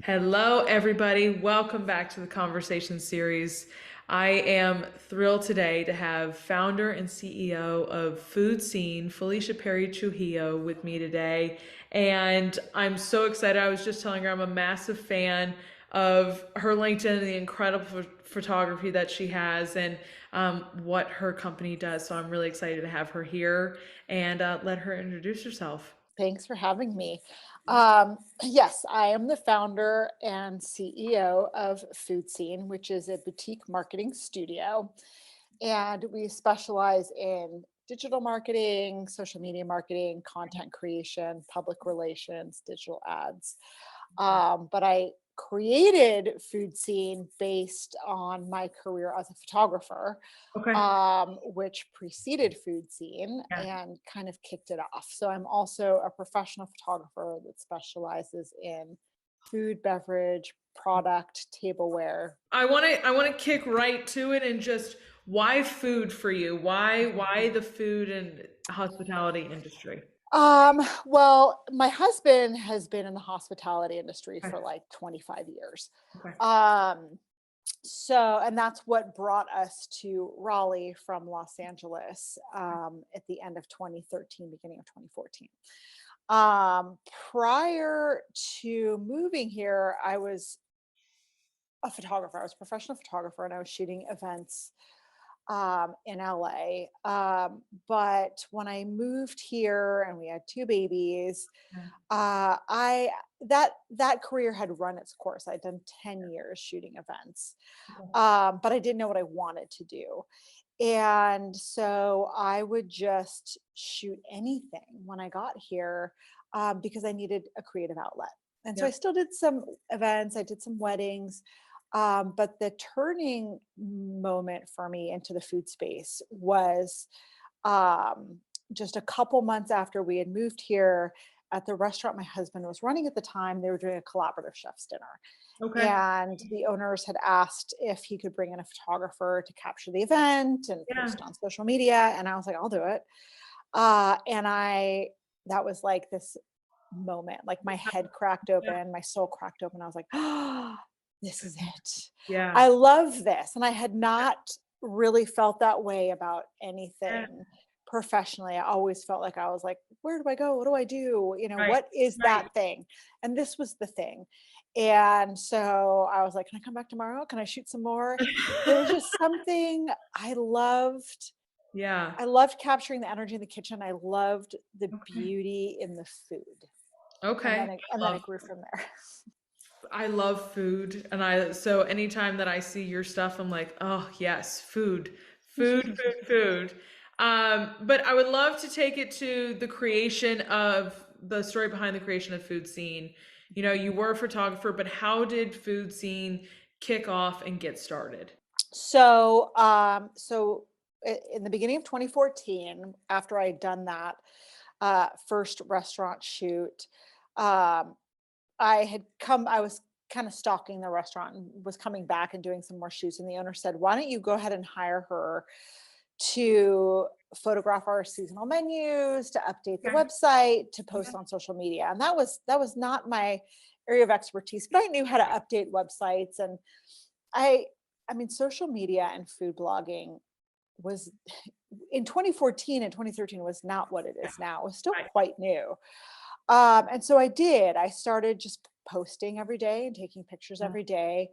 Hello, everybody. Welcome back to the conversation series. I am thrilled today to have founder and CEO of Food Scene, Felicia Perry Trujillo, with me today. And I'm so excited. I was just telling her I'm a massive fan of her LinkedIn and the incredible photography that she has and what her company does. So I'm really excited to have her here and let her introduce herself. Thanks for having me. Yes, I am the founder and CEO of Food Scene, which is a boutique marketing studio. And we specialize in digital marketing, social media marketing, content creation, public relations, digital ads. But I created Food Scene based on my career as a photographer, Okay. which preceded Food Scene Yeah. and kind of kicked it off. So I'm also a professional photographer that specializes in food, beverage, product, tableware. I want to kick right to it and just why food for you? Why the food and hospitality industry? Well, my husband has been in the hospitality industry Okay. for like 25 years. Okay. Um, and that's what brought us to Raleigh from Los Angeles at the end of 2013, beginning of 2014. Um, Prior to moving here, I was a photographer. I was a professional photographer and I was shooting events in LA. But when I moved here and we had two babies, Yeah. I that career had run its course. I'd done 10 years shooting events, Okay. but I didn't know what I wanted to do. And so I would just shoot anything when I got here because I needed a creative outlet. And so I Yep. still did some events, I did some weddings. But the turning moment for me into the food space was um, just a couple months after we had moved here at the restaurant my husband was running at the time. They were doing a collaborative chef's dinner. Okay. And the owners had asked if he could bring in a photographer to capture the event and Yeah. post on social media. And I was like, I'll do it. That was like this moment, like my head cracked Yeah. open, my soul cracked open. I was like, oh, this is it. Yeah. I love this. And I had not really felt that way about Yeah. anything professionally. I always felt like I was like, where do I go? What do I do? Right. What is Right. that thing? And this was the thing. And so I was like, can I come back tomorrow? Can I shoot some more? There was just something I loved. Yeah. I loved capturing the energy in the kitchen. I loved the Okay. beauty in the food. And Okay. then it grew from there. I love food and I so anytime that I see your stuff I'm like, "Oh, yes, food. Food, food, food." But I would love to take it to the creation of the story behind the creation of Food Scene. You know, you were a photographer, but how did Food Scene kick off and get started? In the beginning of 2014, after I had done that first restaurant shoot, um, I was kind of stalking the restaurant and was coming back and doing some more shoots. And the owner said, why don't you go ahead and hire her to photograph our seasonal menus, to update the Okay. website, to Yeah. post on social media. And that was not my area of expertise, but I knew how to update websites. And I I mean, social media and food blogging was in 2014 and 2013 was not what it Yeah. is now. It was still Right. quite new. And so I did. I started just posting every day and taking pictures Yeah. every day,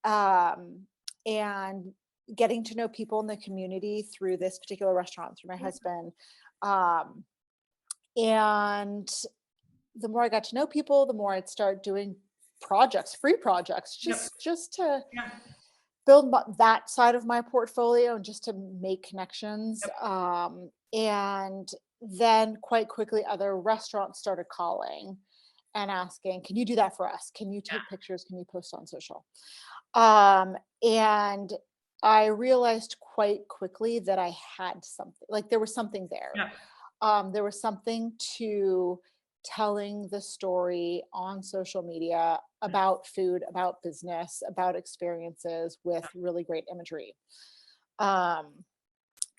um, and getting to know people in the community through this particular restaurant, through my Yeah. husband. Um, and the more I got to know people, the more I'd start doing projects, free projects, Yep. just to Yeah. build that side of my portfolio and just to make connections. Yep. And then quite quickly, other restaurants started calling and asking, can you do that for us? Can you take pictures? Can you post on social? And I realized quite quickly that I had something, like there was something there. Yeah. There was something to telling the story on social media Yeah. about food, about business, about experiences with really great imagery. Um,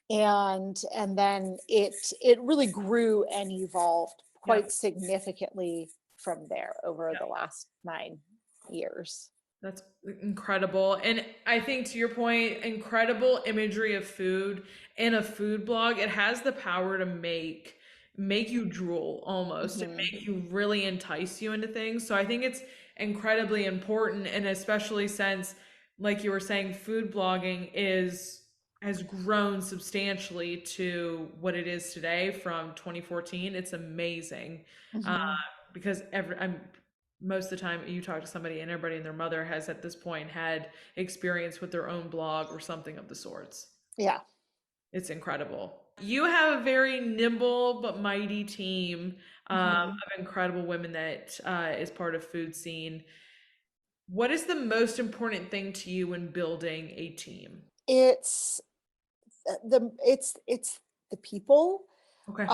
and then it really grew and evolved Yeah. quite significantly from there over Yeah. the last 9 years. That's incredible. And I think to your point, incredible imagery of food in a food blog. It has the power to make you drool almost and Hmm. make you really entice you into things. So I think it's incredibly important, and especially since, like you were saying, food blogging is has grown substantially to what it is today from 2014. It's amazing. Uh, Hmm. because I'm most of the time you talk to somebody and everybody and their mother has at this point had experience with their own blog or something of the sorts. Yeah. It's incredible. You have a very nimble but mighty team Hmm. of incredible women that is part of Food Scene. What is the most important thing to you when building a team? It's it's the people. Okay.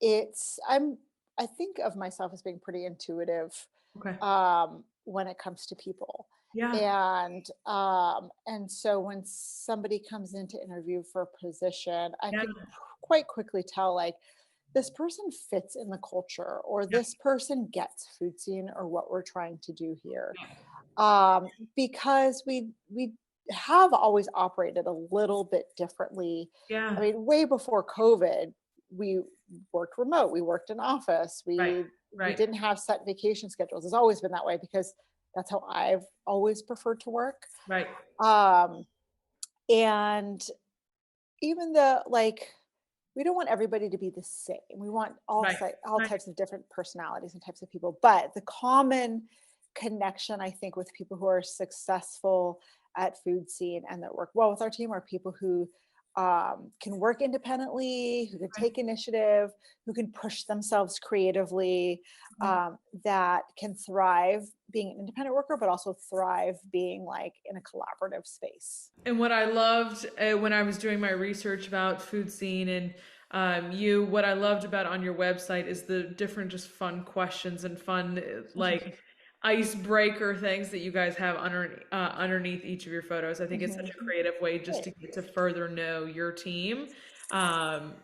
It's I think of myself as being pretty intuitive Okay. when it comes to people. Yeah. And so when somebody comes in to interview for a position, I Yeah. can quite quickly tell, like, this person fits in the culture, or Yeah. this person gets Food Scene or what we're trying to do here. Yeah. Because we have always operated a little bit differently. I Yeah. mean, way before COVID, we worked remote, we worked in office, Right. we Right. didn't have set vacation schedules. It's always been that way because that's how I've always preferred to work. Right. Um, and even the like, we don't want everybody to be the same. We want Right. all Right. types of different personalities and types of people. But the common connection, I think, with people who are successful at Food Scene and that work well with our team are people who can work independently, who can Right. take initiative, who can push themselves creatively, Okay. that can thrive being an independent worker, but also thrive being like in a collaborative space. And what I loved when I was doing my research about Food Scene and you, what I loved about on your website is the different just fun questions and fun like icebreaker things that you guys have underneath each of your photos. I think it's such a Mhm. creative way just to Great. get to further know your team. Um,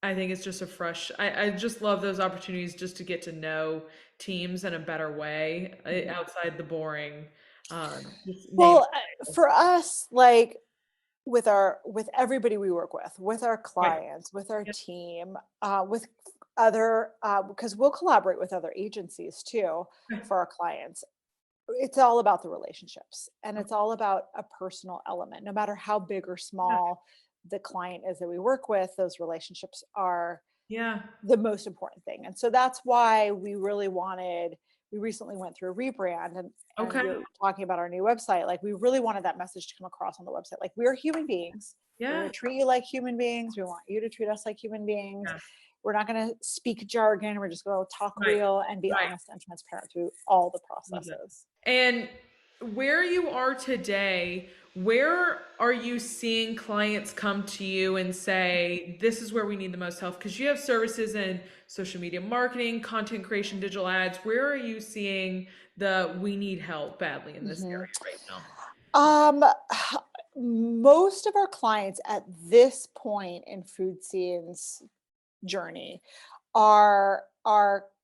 I think it's just a fresh, I just love those opportunities just to get to know teams in a better way Mhm. outside the boring just name. Well, for us, like with everybody we work with our Right. clients, with our Yeah. team, with other, because we'll collaborate with other agencies too Okay. for our clients. It's all about the relationships and Okay. it's all about a personal element. No matter how big or Yeah. small the client is that we work with, those relationships are Yeah. the most important thing. And so that's why we recently went through a rebrand, and Okay. we were talking about our new website. Like, we really wanted that message to come across on the website. Like, we're human beings. We're Yeah. going to treat you like human beings. We want you to treat us like human beings. Yeah. We're not going to speak jargon. We're just going to talk Right. real and be Right. honest and transparent through all the Love it. processes. And where you are today, where are you seeing clients come to you and say, this is where we need the most help? Because you have services in social media marketing, content creation, digital ads. Where are you seeing the we need help badly in this Mhm. area right now? Um, Most of our clients at this point in Food Scene's journey are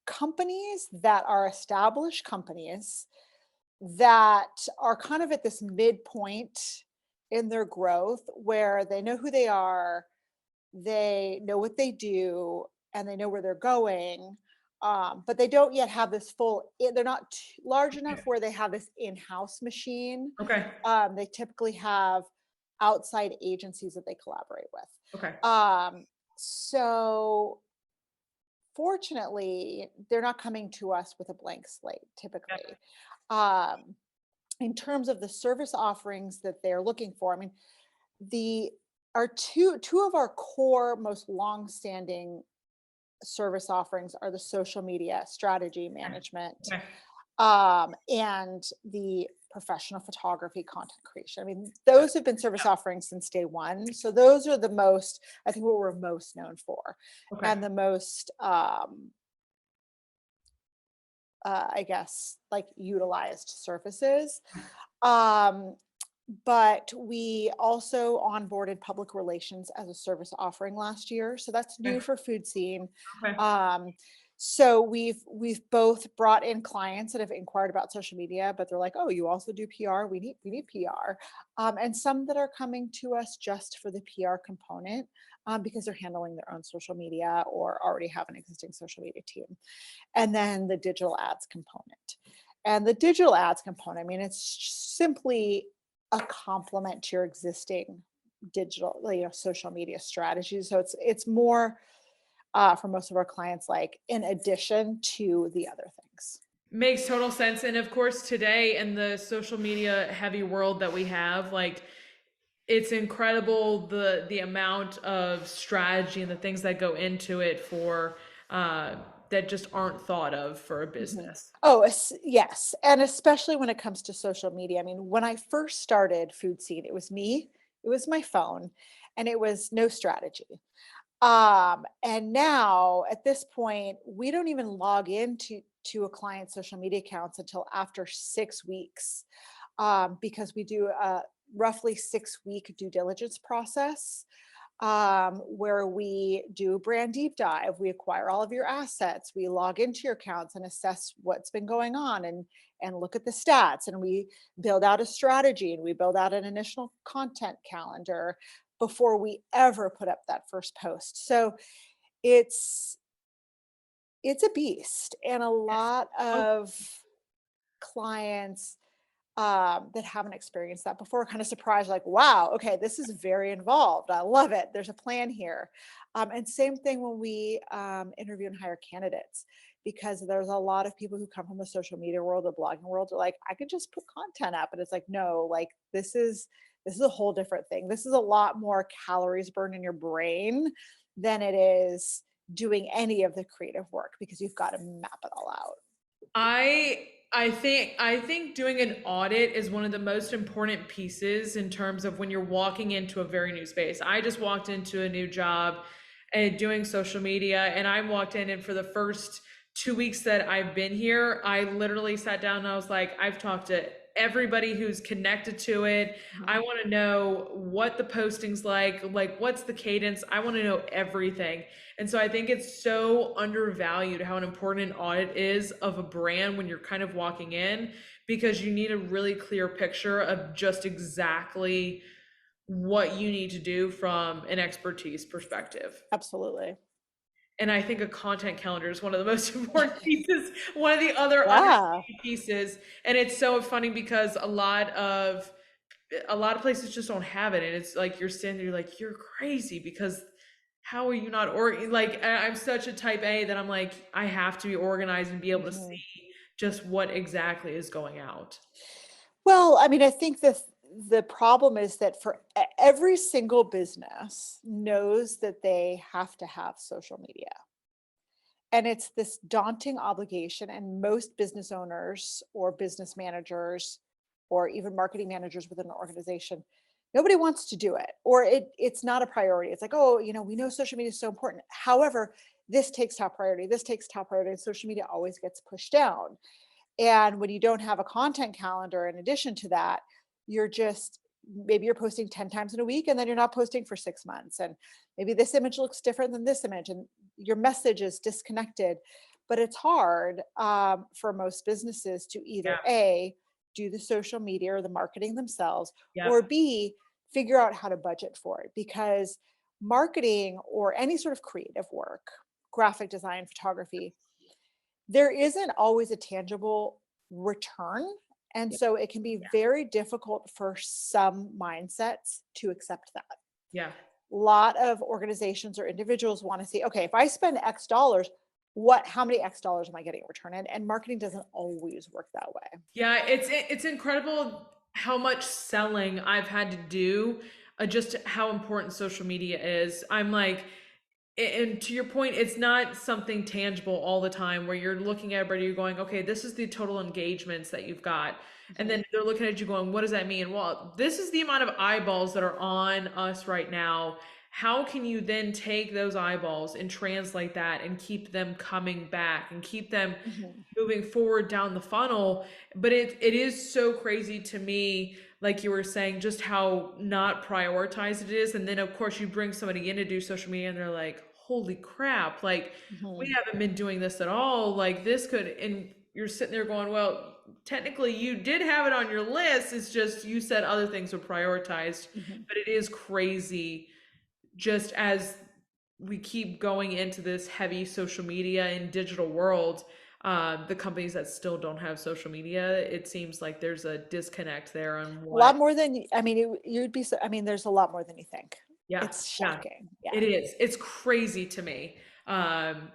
companies that are established companies that are kind of at this midpoint in their growth where they know who they are, they know what they do, and they know where they're going. But they don't yet have this they're not large enough Okay. where they have this in-house machine. Okay. They typically have outside agencies that they collaborate Okay. with. So fortunately, they're not coming to us with a blank slate Yeah. typically. Um, in terms of the service offerings that they're looking for, I mean, the our two of our core most long-standing service offerings are the social media strategy Okay. management, Okay. and the professional photography content creation. I mean, those have been service offerings since day one. So those are the most, I think, what we're most known for, Okay. and the most, I guess, like, utilized surfaces. Um, but we also onboarded public relations as a service offering last year. So that's new Okay. for Food Scene. Okay. Um, So we've both brought in clients that have inquired about social media, but they're like, "Oh, you also do PR? We need PR." And some that are coming to us just for the PR component, because they're handling their own social media or already have an existing social media team. And then the digital ads component. And the digital ads component, I mean, it's simply a complement to your existing digital, social media strategies. So it's more for most of our clients, like in addition to the other things. Makes total sense. And of course, today in the social media heavy world that we have, like it's incredible the amount of strategy and the things that go into it for that just aren't thought of for a Mhm. business. Oh, yes. And especially when it comes to social media. I mean, when I first started Food Scene, it was me, it was my phone, and it was no strategy. And now at this point, we don't even log into to a client's social media accounts until after 6 weeks, because we do a roughly 6 week due diligence process, where we do brand deep dive. We acquire all of your assets. We log into your accounts and assess what's been going on and look at the stats. And we build out a strategy and we build out an initial content calendar before we ever put up that first post. So it's it's a beast, and a lot Oh, of clients that haven't experienced that before, kind of surprised, like, wow, okay, this is very involved. I love it. There's a plan here. And same thing when we interview and hire candidates, because there's a lot of people who come from the social media world, the blogging world, are like, I could just put content up. And it's like, no, like this is a whole different thing. This is a lot more calories burned in your brain than it is doing any of the creative work, because you've got to map it all out. I think doing an audit is one of the most important pieces in terms of when you're walking into a very new space. I just walked into a new job and doing social media, and I walked in, and for the first 2 weeks that I've been here, I literally sat down and I was like, I've talked to everybody who's connected to it. I Mhm. want to know what the posting's like what's the cadence. I want to know everything. And so I think it's so undervalued how an important an audit is of a brand when you're kind of walking in, because you need a really clear picture of just exactly what you need to do from an expertise perspective. Absolutely. And I think a content calendar is one of the most important pieces, one of the other underrated Yeah. pieces. And it's so funny because a lot of places just don't have it, and it's like you're standing there, you're like, you're crazy, because how are you not like I'm such a type A that I'm like, I have to be organized and be able to Mhm. see just what exactly is going out. Well, I mean, I think the problem is that for every single business knows that they have to have social media. And it's this daunting obligation. And most business owners or business managers or even marketing managers within an organization, nobody wants to do it, or it's not a priority. It's like, oh, we know social media is so important. However, this takes top priority. This takes top priority. And social media always gets pushed down. And when you don't have a content calendar in addition to that, you're just maybe you're posting 10 times in a week and then you're not posting for 6 months. And maybe this image looks different than this image and your message is disconnected. But it's hard for most businesses to Yeah. either A, do the social media or the marketing themselves, or Yep. B, figure out how to budget for it. Because marketing or any sort of creative work, graphic design, photography, there isn't always a tangible return. And Yeah. so it can be very difficult for some mindsets to accept that. Yeah. A lot of organizations or individuals want to see, okay, if I spend X dollars, how many X dollars am I getting in return? And marketing doesn't always work that way. Yeah, it's incredible how much selling I've had to do, just how important social media is. I'm like, and to your point, it's not something tangible all the time where you're looking at everybody, you're going, okay, this is the total engagements that you've got. And Mhm. then they're looking at you going, what does that mean? Well, this is the amount of eyeballs that are on us right now. How can you then take those eyeballs and translate that and keep them coming back and keep them Mhm. moving forward down the funnel? But it is so crazy to me, like you were saying, just how not prioritized it is. And then of course you bring somebody in to do social media and they're like, holy crap, like we Mhm. haven't been doing this at all. Like this could, and you're sitting there going, well, technically you did have it on your list. It's just you said other things were prioritized, Mhm. but it is crazy just as we keep going into this heavy social media and digital world, the companies that still don't have social media, it seems like there's a disconnect there on A lot what, more than I mean, you'd be. I mean, there's a lot more than you think. yeah, It's yeah, shocking. Yeah. it is. It's crazy to me. Um,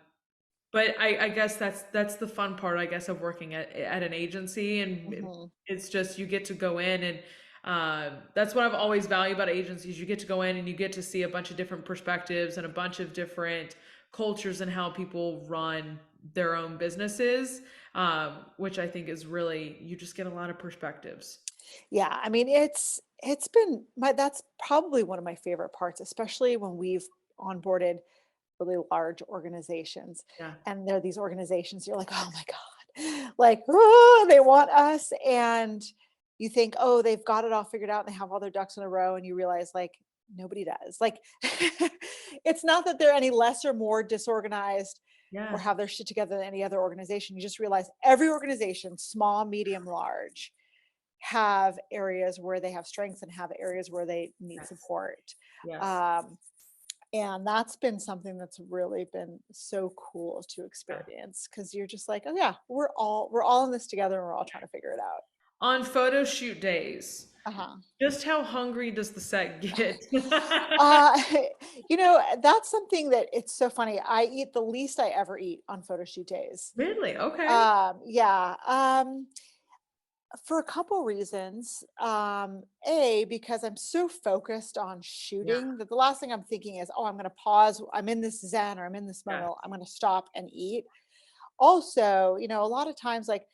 but I guess that's the fun part, I guess, of working at an agency, and Mhm. it's just you get to go in and that's what I've always valued about agencies. You get to go in and you get to see a bunch of different perspectives and a bunch of different cultures and how people run their own businesses, which I think is really you just get a lot of perspectives. Yeah, I mean, it's been my that's probably one of my favorite parts, especially when we've onboarded really large organizations. Yeah, And there are these organizations, you're like, oh my God, like, oh, they want us. And you think, oh, they've got it all figured out and they have all their ducks in a row. And you realize, like, nobody does. Like, it's not that they're any less or more disorganized or yeah, have their shit together than any other organization. You just realize every organization, small, medium, large, have areas where they have strengths and have areas where they need yes, support. yes. Um, and that's been something that's really been so cool to Yeah. experience because you're just like, oh yeah, we're all in this together and we're all trying to figure it out. On photo shoot days, Uh-huh. just how hungry does the set get? Uh, that's something that it's so funny. I eat the least I ever eat on photo shoot days. Really? Okay. Yeah. For a couple reasons. A, because I'm so focused on Yeah, shooting that the last thing I'm thinking is, oh, I'm going to pause. I'm in this zen or I'm in this yeah, moment. I'm going to stop and eat. Also, a lot of times, like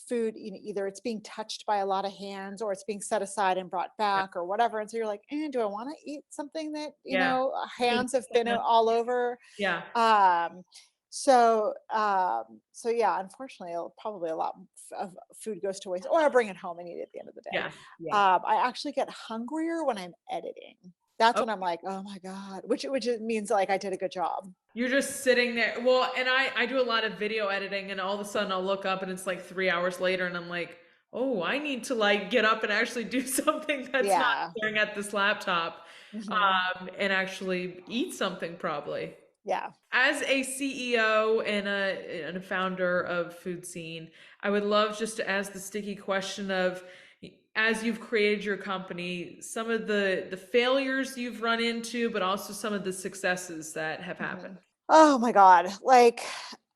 food, either it's being touched by a lot of hands or it's being set aside and brought yeah, back or whatever. And so you're like, do I want to eat something that, yeah. hands have been all over? Yeah, Um, so yeah, unfortunately, probably a lot of food goes to waste, or I bring it home and eat it at the end of the day. yeah, yeah. I actually get hungrier when I'm editing. That's Oh, when I'm like, oh my God, which it means like I did a good job. you're just sitting there. Well, and I do a lot of video editing, and all of a sudden I'll look up and it's like 3 hours later, and I'm like, oh, I need to like get up and actually do something that's not Yeah. staring at this laptop, Hmm. and actually eat something probably. Yeah. As a CEO and a founder of Food Scene, I would love just to ask the sticky question of, as you've created your company, some of the failures you've run into, but also some of the successes that have happened. Mhm. Oh my God. Like,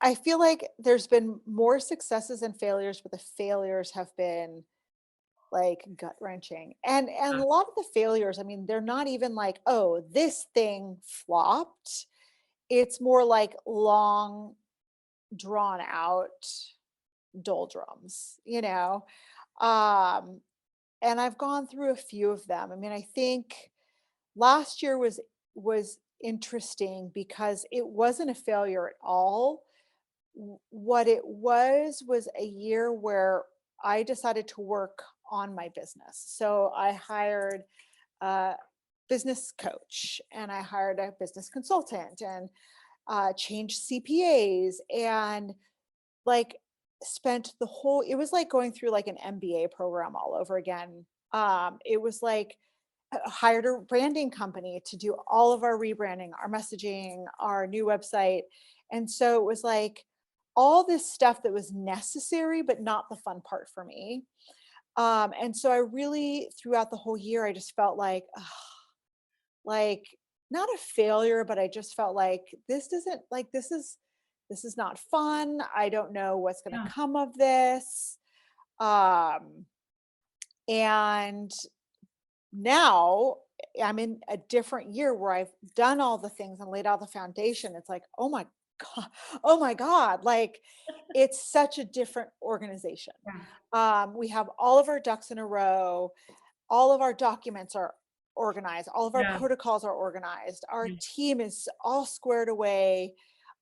I feel like there's been more successes and failures, but the failures have been like gut wrenching. And Uh, a lot of the failures, I mean, they're not even like, oh, this thing flopped. It's more like long, drawn out doldrums. Um, and I've gone through a few of them. I mean, I think last year was interesting because it wasn't a failure at all. What it was a year where I decided to work on my business. So I hired a business coach and I hired a business consultant and changed CPAs and like spent the whole it was like going through like an MBA program all over again. It was like hired a branding company to do all of our rebranding, our messaging, our new website. And so it was like all this stuff that was necessary, but not the fun part for me. And so I really, throughout the whole year, I just felt like, ugh, like not a failure, but I just felt like this doesn't like this is not fun. I don't know what's going to yeah, come of this. Um, and now I'm in a different year where I've done all the things and laid out the foundation. It's like, oh my God, oh my God. Like it's such a different organization. yeah, We have all of our ducks in a row, all of our documents are organized, all of our yeah, protocols are organized, our yeah, team is all squared away.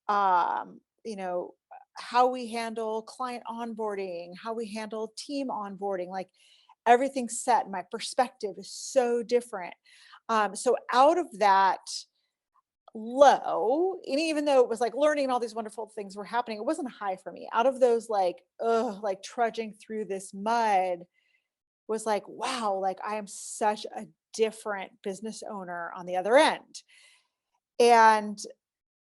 Um, you know, how we handle client onboarding, how we handle team onboarding, like everything's set. My perspective is so different. So out of that, low. And even though it was like learning and all these wonderful things were happening, it wasn't high for me. Out of those, like, ugh, like trudging through this mud was like, wow, like I am such a different business owner on the other end. And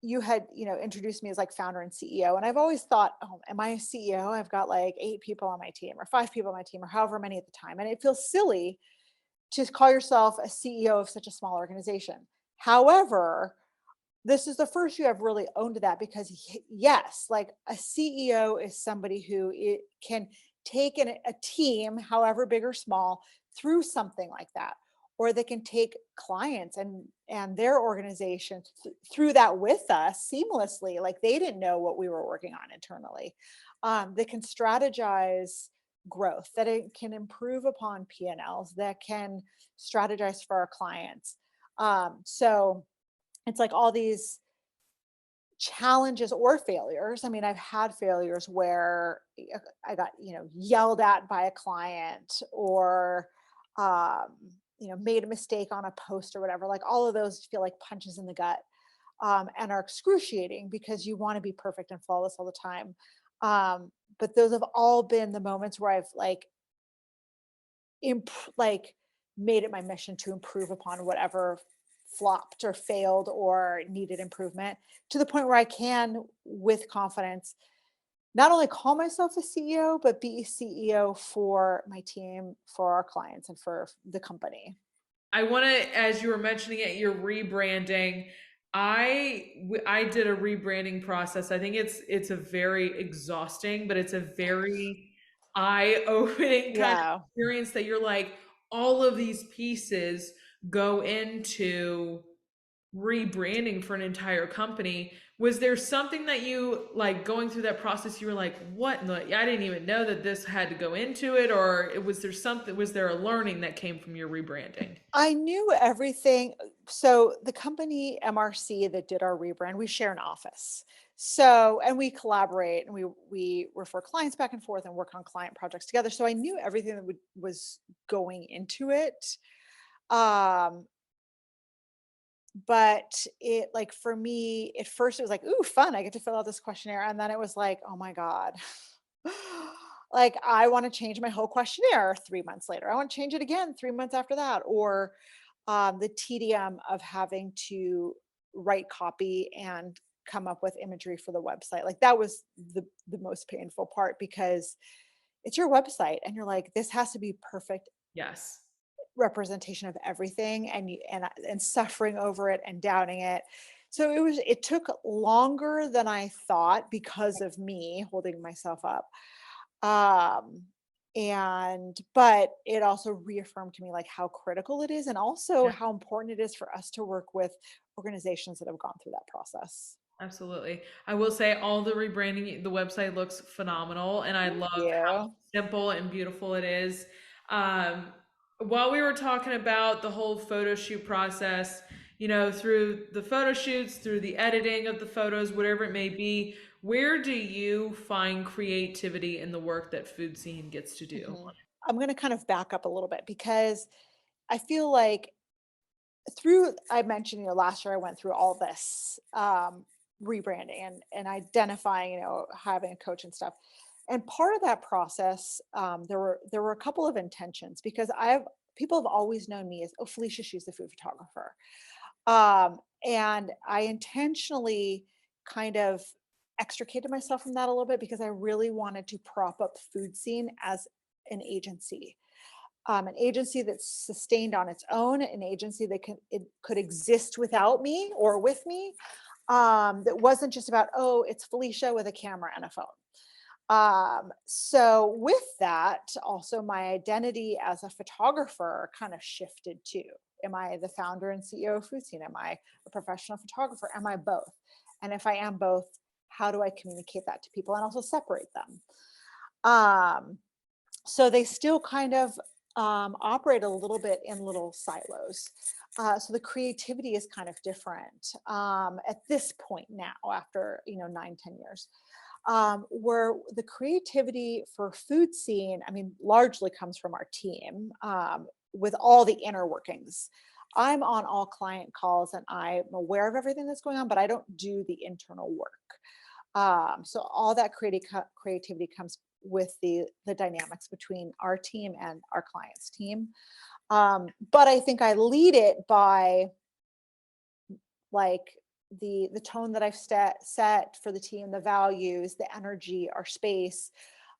you had, introduced me as like founder and CEO. And I've always thought, oh, am I a CEO? I've got like 8 people on my team or 5 people on my team or however many at the time. And it feels silly to call yourself a CEO of such a small organization. However, this is the first year I've really owned that because yes, like a CEO is somebody who it can take a team, however big or small, through something like that, or they can take clients and their organizations through that with us seamlessly. Like they didn't know what we were working on internally. They can strategize growth, that it can improve upon P&Ls, that can strategize for our clients. So it's like all these challenges or failures. I mean, I've had failures where I got, yelled at by a client or, um, made a mistake on a post or whatever. Like all of those feel like punches in the gut, and are excruciating because you want to be perfect and flawless all the time. But those have all been the moments where I've like made it my mission to improve upon whatever flopped or failed or needed improvement to the point where I can with confidence not only call myself a CEO but be a CEO for my team, for our clients, and for the company. I want to, as you were mentioning it, you're rebranding. I did a rebranding process. I think it's a very exhausting, but it's a very eye-opening kind of Yeah. experience that you're like, all of these pieces go into rebranding for an entire company. Was there something that you like going through that process? You were like, what? I didn't even know that this had to go into it. Or was there something, was there a learning that came from your rebranding? I knew everything. So the company MRC that did our rebrand, we share an office. So, and we collaborate and we refer clients back and forth and work on client projects together. So I knew everything that was going into it. Um, but it like for me, at first it was like, ooh, fun. I get to fill out this questionnaire. And then it was like, oh my God. Like I want to change my whole questionnaire 3 months later. I want to change it again 3 months after that. Or the tedium of having to write copy and come up with imagery for the website. Like that was the most painful part because it's your website and you're like, this has to be perfect Yes. representation of everything, and and suffering over it and doubting it. So it took longer than I thought because of me holding myself up. Um, and but it also reaffirmed to me like how critical it is and also how important it is for us to work with organizations that have gone through that process. Absolutely. I will say all the rebranding, the website looks phenomenal, and I Thank love how you. simple and beautiful it is. Um, while we were talking about the whole photo shoot process, through the photo shoots, through the editing of the photos, whatever it may be, where do you find creativity in the work that Food Scene gets to do? Mhm. I'm going to kind of back up a little bit because I feel like through I mentioned, last year I went through all this rebranding and identifying, having a coach and stuff. And part of that process, there were a couple of intentions because people have always known me as, oh, Felicia, she's the food photographer. And I intentionally kind of extricated myself from that a little bit because I really wanted to prop up Food Scene as an agency that's sustained on its own, an agency that could exist without me or with me. That wasn't just about, oh, it's Felicia with a camera and a phone. So with that, also my identity as a photographer kind of shifted too. Am I the founder and CEO of Food Scene? Am I a professional photographer? Am I both? And if I am both, how do I communicate that to people and also separate them? Um, so they still kind of operate a little bit in little silos. So the creativity is kind of different at this point now, after 9, 10 years, where the creativity for Food Scene, I mean, largely comes from our team with all the inner workings. I'm on all client calls and I'm aware of everything that's going on, but I don't do the internal work. So all that creativity comes with the dynamics between our team and our client's team. But I think I lead it by like the tone that I've set for the team, the values, the energy, our space,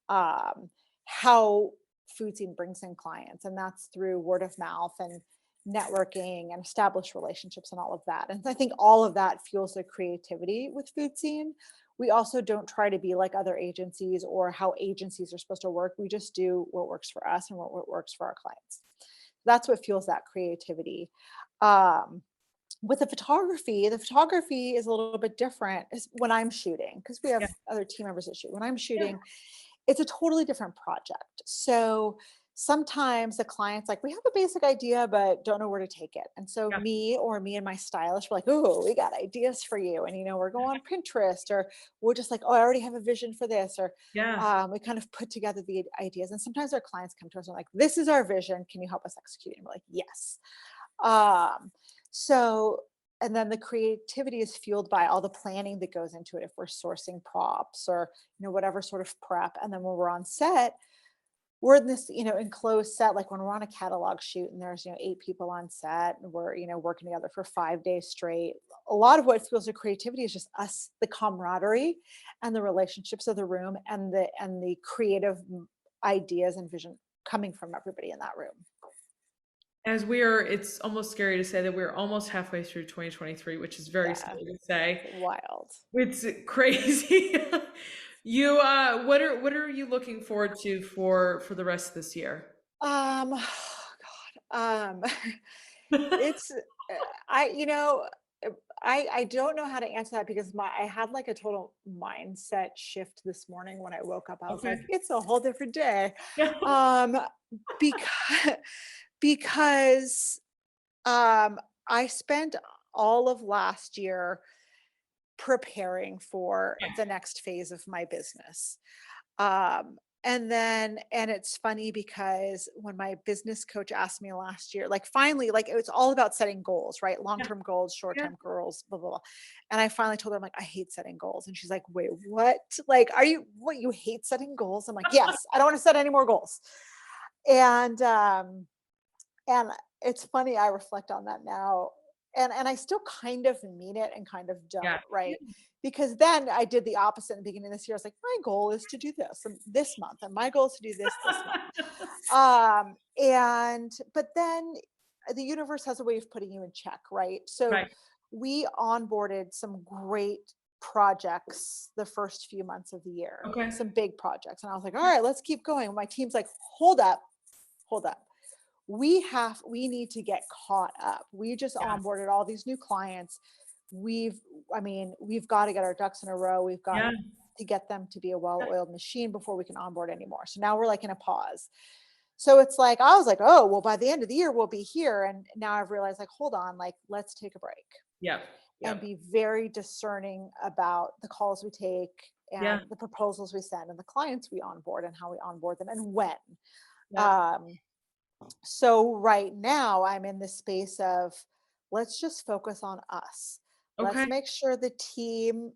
how food scene brings in clients, and that's through word of mouth and networking and established relationships and all of that. And I think all of that fuels the creativity with food scene. We also don't try to be like other agencies or how agencies are supposed to work. We just do what works for us and what works for our clients. That's what fuels that creativity. Um, with the photography is a little bit different when I'm shooting because we have Yeah. other team members that shoot. When I'm Yeah. shooting, it's a totally different project. So sometimes the client's like, we have a basic idea, but don't know where to take it. And so Yeah. me and my stylist were like, oh, we got ideas for you. And, we're going on Pinterest, or we're just like, oh, I already have a vision for this. Or Yeah. we kind of put together the ideas. And sometimes our clients come to us and are like, this is our vision. Can you help us execute? And we're like, yes. Um, so, and then the creativity is fueled by all the planning that goes into it. If we're sourcing props or, whatever sort of prep. And then when we're on set, we're in this, enclosed set, like when we're on a catalog shoot and there's, 8 people on set and we're, working together for 5 days straight. A lot of what fuels the creativity is just us, the camaraderie and the relationships of the room and the creative ideas and vision coming from everybody in that room. It's almost scary to say that we're almost halfway through 2023, which is very Yeah, scary to say. it's wild. It's crazy. What are you looking forward to for the rest of this year? God, it's I you know I don't know how to answer that because I had like a total mindset shift this morning when I woke up. I was Okay. like, it's a whole different day. Yeah. Um because because I spent all of last year preparing for Yeah. the next phase of my business. And it's funny because when my business coach asked me last year, like finally, like it was all about setting goals, right? Yeah. Long-term goals, Yeah. short-term goals, blah, blah, blah. And I finally told her, I'm like, I hate setting goals. And she's like, wait, what? Like, you hate setting goals? I'm like, yes, I don't want to set any more goals. And, and it's funny, I reflect on that now. And I still kind of mean it and kind of Yeah. don't, right? Because then I did the opposite in the beginning of this year. I was like, my goal is to do this this month, and my goal is to do this month. And but then the universe has a way of putting you in check, right? So Right. we onboarded some great projects the first few months of the year, Okay. some big projects. And I was like, all right, let's keep going. My team's like, hold up, we need to get caught up. We just Yeah. onboarded all these new clients. We've got to get our ducks in a row. We've got Yeah. to get them to be a well-oiled machine before we can onboard anymore. So now we're like in a pause. So it's like, I was like, oh, well, by the end of the year, we'll be here. And now I've realized, like, hold on, like, let's take a break Yep. and Yep. be very discerning about the calls we take Yeah. and the proposals we send and the clients we onboard and how we onboard them and when. Yep. Um, so right now I'm in the space of let's just focus on us. Let's Okay. make sure the team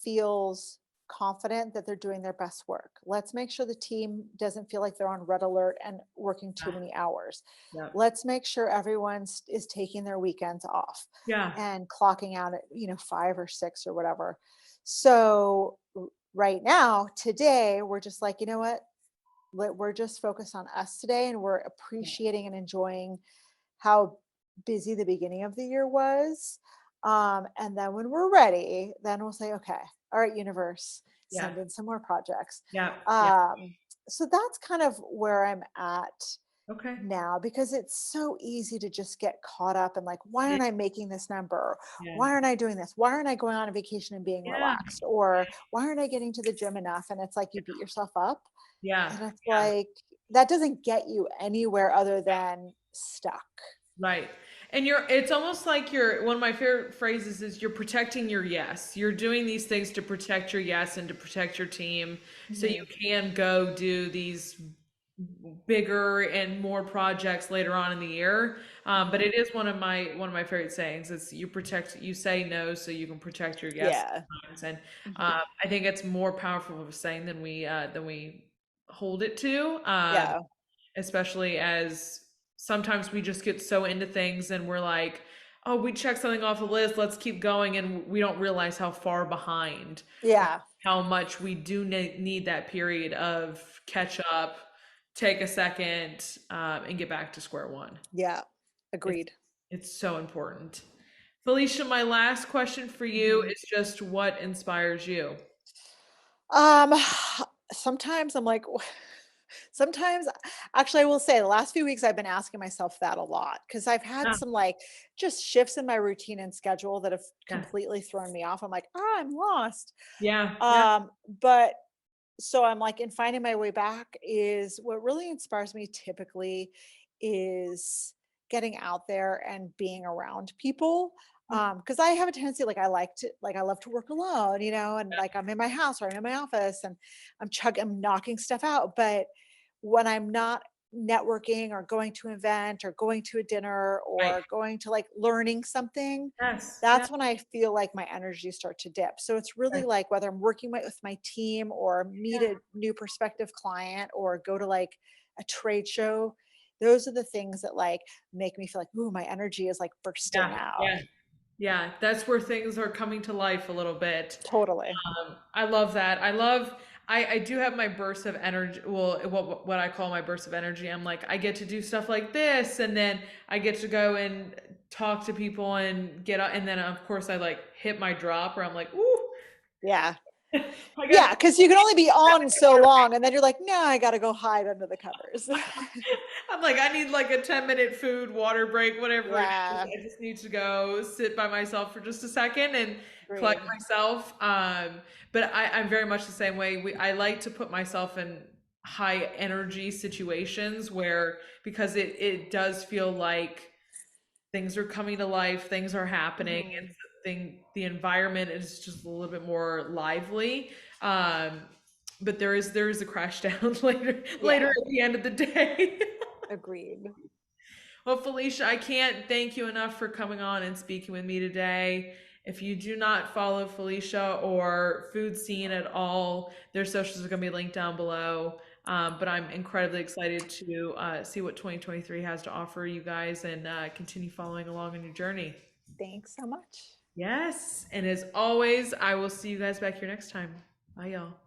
feels confident that they're doing their best work. Let's make sure the team doesn't feel like they're on red alert and working too Yeah. many hours. Yep. Let's make sure everyone is taking their weekends off Yeah. and clocking out at 5 or 6 or whatever. So right now, today, we're just like, you know what? We're just focused on us today, and we're appreciating and enjoying how busy the beginning of the year was. And then when we're ready, then we'll say, okay, all right, universe, Yeah. send in some more projects. Yeah. Yeah. Um, so that's kind of where I'm at Okay. now, because it's so easy to just get caught up in like, why Yeah. aren't I making this number? Yeah. Why aren't I doing this? Why aren't I going on a vacation and being Yeah. relaxed? Or why aren't I getting to the gym enough? And it's like you beat yourself up. Yeah. And it's Yeah. like, that doesn't get you anywhere other than stuck. Right. And it's almost like one of my favorite phrases is you're protecting your yes. You're doing these things to protect your yes and to protect your team so Mhm. you can go do these bigger and more projects later on in the year. But Mhm. it is one of my favorite sayings. It's you say no so you can protect your yes Yeah. sometimes. And Mhm. I think it's more powerful of a saying than we hold it to. Yeah. Especially as sometimes we just get so into things and we're like, oh, we checked something off the list, let's keep going, and we don't realize how far behind or Yeah. how much we do need that period of catch up, take a second, and get back to square one. Yeah. It's Agreed. it's so important. Felicia, my last question for you Mhm. is just what inspires you? Um, sometimes I'm like, sometimes, actually, I will say the last few weeks I've been asking myself that a lot because I've had Yeah, some like just shifts in my routine and schedule that have yeah, completely thrown me off. I'm like, ah, I'm lost. yeah, yeah, But so I'm like, in finding my way back is what really inspires me typically is getting out there and being around people. Because I have a tendency, like I love to work alone, and like I'm in my house or I'm in my office and I'm knocking stuff out. But when I'm not networking or going to an event or going to a dinner right. or going to like learning something, Yes, yeah, that's when I feel like my energy start to dip. So it's really right, like whether I'm working with my team or meet yeah, a new prospective client or go to like a trade show, those are the things that like make me feel like, ooh, my energy is like bursting yeah, out. yeah. Yeah, that's where things are coming to life a little bit. Totally. I love that. I do have my bursts of energy. Well, what I call my bursts of energy. I'm like, I get to do stuff like this, and then I get to go and talk to people and get out, and then of course I like hit my drop where I'm like, ooh, Yeah. I got Yeah. Cause you can only be on so long and then you're like, no, I got to go hide under the covers. I'm like, I need like a 10-minute food, water break, whatever it is. Yeah. I just need to go sit by myself for just a second and collect Agreed. myself. But I'm very much the same way. I like to put myself in high energy situations where, because it does feel like things are coming to life, things are happening, and Mhm. the environment is just a little bit more lively. Um, but there is a crash down later Yeah. at the end of the day. Agreed. Well, Felicia, I can't thank you enough for coming on and speaking with me today. If you do not follow Felicia or Food Scene at all, their socials are going to be linked down below. But I'm incredibly excited to see what 2023 has to offer you guys and continue following along on your journey. Thanks so much. Yes. And as always, I will see you guys back here next time. Bye, y'all.